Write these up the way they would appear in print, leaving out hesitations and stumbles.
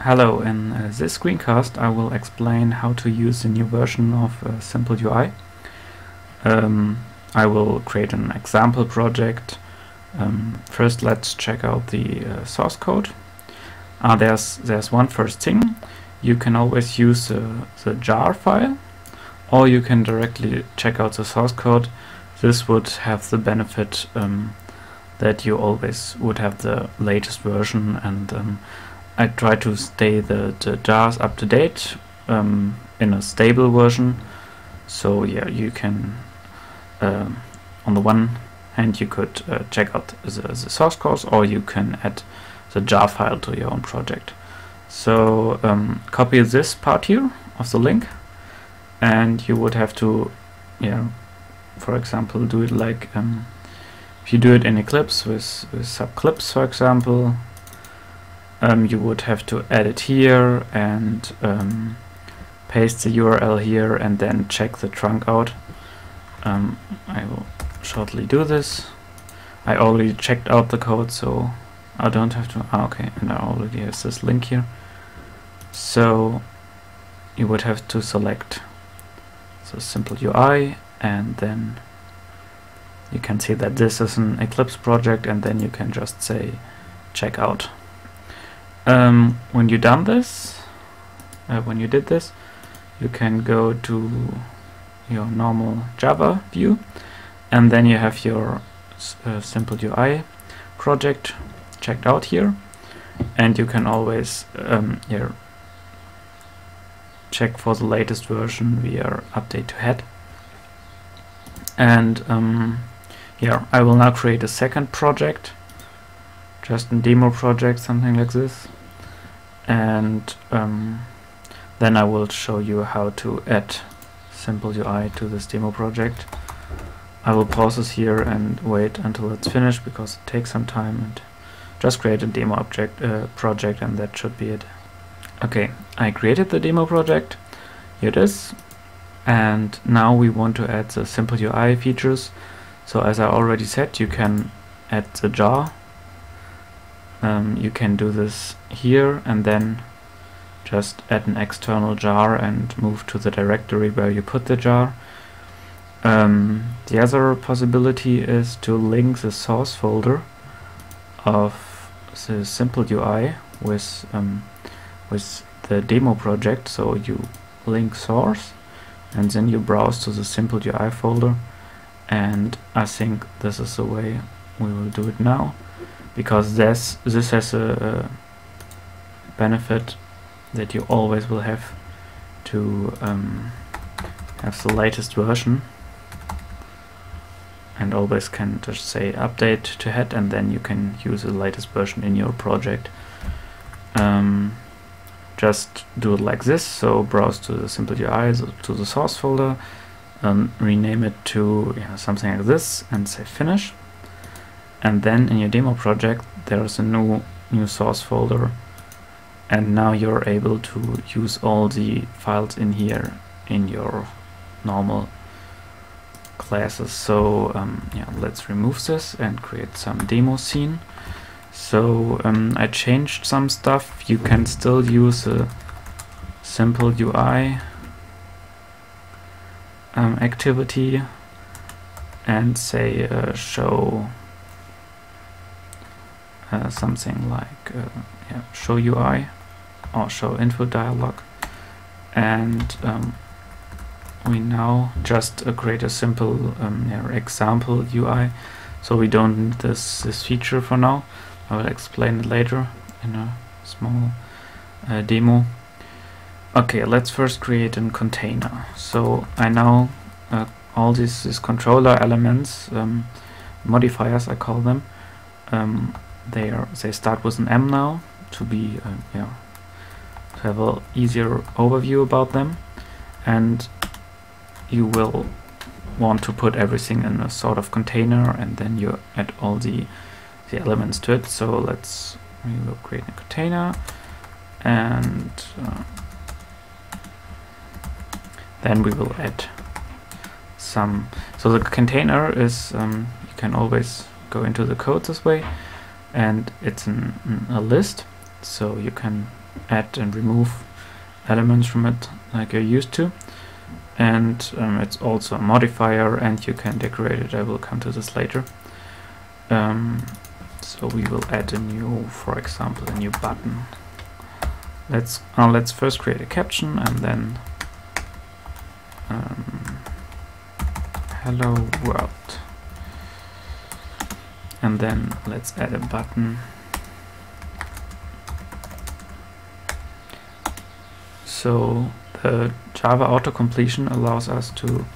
Hello, in this screencast I will explain how to use the new version of SimpleUI. I will create an example project. First let's check out the source code. There's one first thing. You can always use the jar file, or you can directly check out the source code. This would have the benefit that you always would have the latest version, and I try to stay the jars up to date in a stable version. So yeah, you can on the one hand you could check out the source code, or you can add the jar file to your own project. So copy this part here of the link, and you would have to, for example, do it like if you do it in Eclipse with subclips, for example. You would have to add it here and paste the URL here and then check the trunk out. I will shortly do this. I already checked out the code, so I don't have to. Okay, and I already have this link here. So you would have to select the SimpleUI, and then you can see that this is an Eclipse project, and then you can just say check out. When you done this, when you did this, you can go to your normal Java view, and then you have your SimpleUI project checked out here, and you can always here check for the latest version via update to head. And I will now create a second project, just a demo project, something like this, and then I will show you how to add SimpleUI to this demo project. I will pause this here and wait until it's finished, because it takes some time, and just create a demo project, and that should be it. Okay, I created the demo project. Here it is, and now we want to add the SimpleUI features. So as I already said, you can add the jar. You can do this here, and then just add an external jar and move to the directory where you put the jar. The other possibility is to link the source folder of the SimpleUI with the demo project. So you link source, and then you browse to the SimpleUI folder, and I think this is the way we will do it now, because this has a benefit that you always will have to have the latest version, and always can just say update to head, and then you can use the latest version in your project. Just do it like this. So browse to the SimpleUI, to the source folder, rename it to something like this, and say finish. And then in your demo project there is a new source folder, and now you're able to use all the files in here in your normal classes. So let's remove this and create some demo scene. So I changed some stuff. You can still use a SimpleUI activity and say show something like show UI or show info dialog, and we now just create a simple example UI. So we don't need this feature for now. I will explain it later in a small demo. Okay, let's first create a container. So I now all these controller elements, modifiers I call them, they start with an M now, to be to have a easier overview about them, and you will want to put everything in a sort of container, and then you add all the elements to it. So we will create a container, and then we will add some. So the container is you can always go into the code this way, and it's a list, so you can add and remove elements from it like you're used to. And it's also a modifier, and you can decorate it. I will come to this later. So we will add a new, for example, a new button. Let's first create a caption, and then hello world, and then let's add a button. So the Java autocompletion allows us to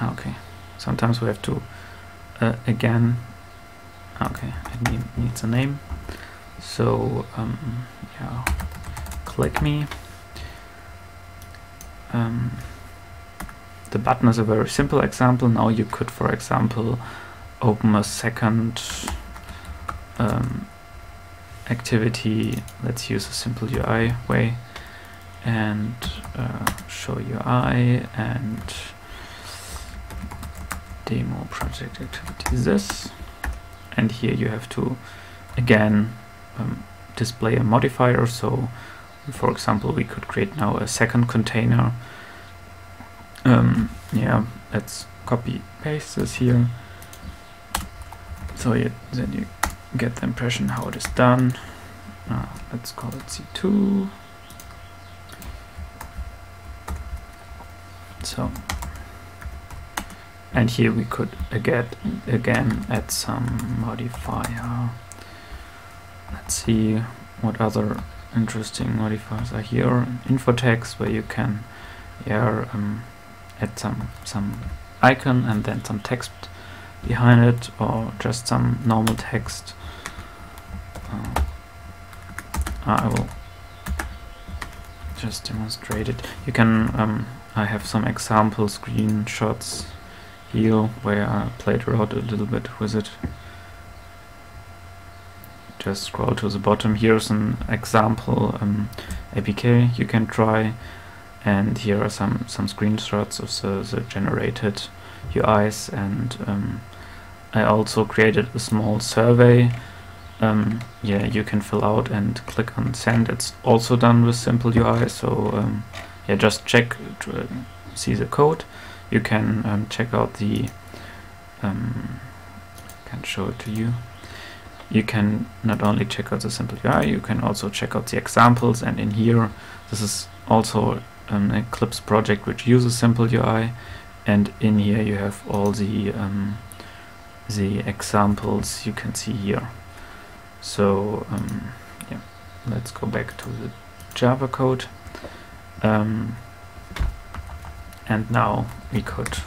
okay, sometimes we have to again, okay, it needs a name. So yeah, click me. The button is a very simple example. Now you could, for example, open a second activity. Let's use a SimpleUI way and show UI and demo project activity this. And here you have to again display a modifier. So for example, we could create now a second container. Yeah, let's copy paste this here, so then you get the impression how it is done. Let's call it C2. So, and here we could again add some modifier. Let's see what other interesting modifiers are here. Info text, where you can add some icon and then some text behind it, or just some normal text. I will just demonstrate it. You can I have some example screenshots here where I played around a little bit with it. Just scroll to the bottom. Here's an example APK you can try, and here are some screenshots of the generated UIs, and I also created a small survey. Yeah, you can fill out and click on send. It's also done with SimpleUI, so yeah, just check to see the code. You can check out the can show it to you. You can not only check out the SimpleUI, you can also check out the examples, and in here this is also an Eclipse project which uses SimpleUI, and in here you have all the examples you can see here. So yeah, let's go back to the Java code, and now we could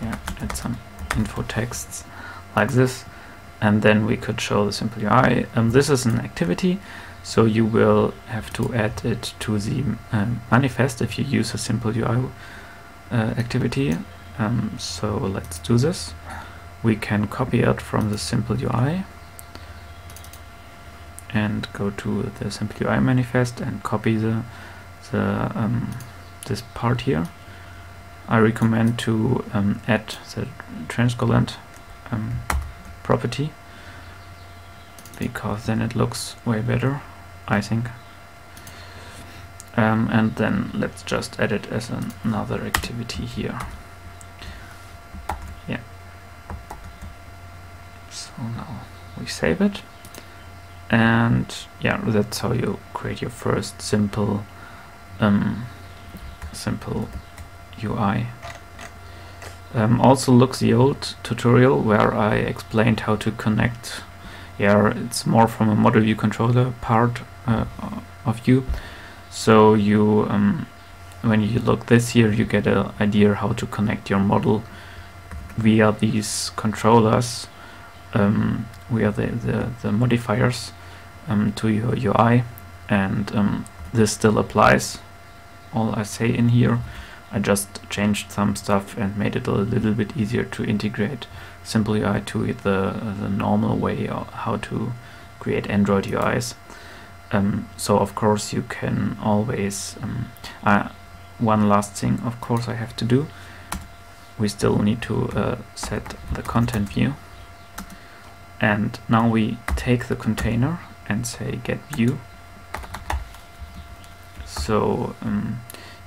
add some info texts like this, and then we could show the SimpleUI. This is an activity, so you will have to add it to the manifest if you use a SimpleUI activity. So let's do this. We can copy it from the SimpleUI and go to the SimpleUI manifest and copy this part here. I recommend to add the transcollant property, because then it looks way better, I think. And then let's just add it as another activity here. Yeah. So now we save it, and yeah, that's how you create your first simple UI. Also look the old tutorial where I explained how to connect. Yeah, it's more from a model view controller part of view. So you when you look this here, you get an idea how to connect your model via these controllers, via the modifiers to your UI, and this still applies. All I say in here, I just changed some stuff and made it a little bit easier to integrate SimpleUI to the normal way of how to create Android UIs. So of course you can always one last thing of course I have to do. We still need to set the content view, and now we take the container and say get view, So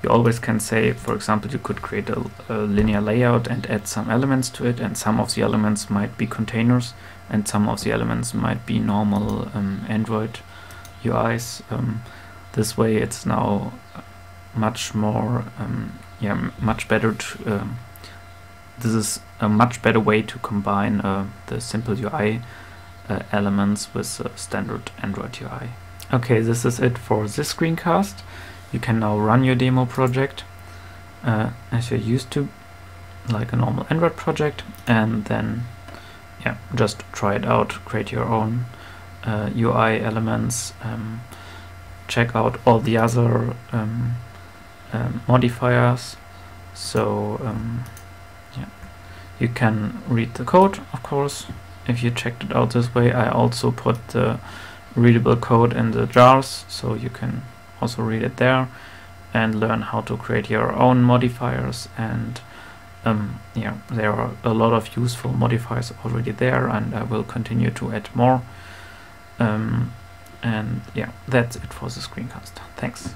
you always can say, for example, you could create a linear layout and add some elements to it, and some of the elements might be containers and some of the elements might be normal Android UIs. This way it's now much more much better to this is a much better way to combine the SimpleUI elements with standard Android UI. Okay, this is it for this screencast. You can now run your demo project as you're used to, like a normal Android project, and then just try it out, create your own UI elements, check out all the other modifiers. So you can read the code, of course. If you checked it out this way, I also put the readable code in the jars, so you can also read it there and learn how to create your own modifiers. And there are a lot of useful modifiers already there, and I will continue to add more. And yeah, that's it for the screencast. Thanks.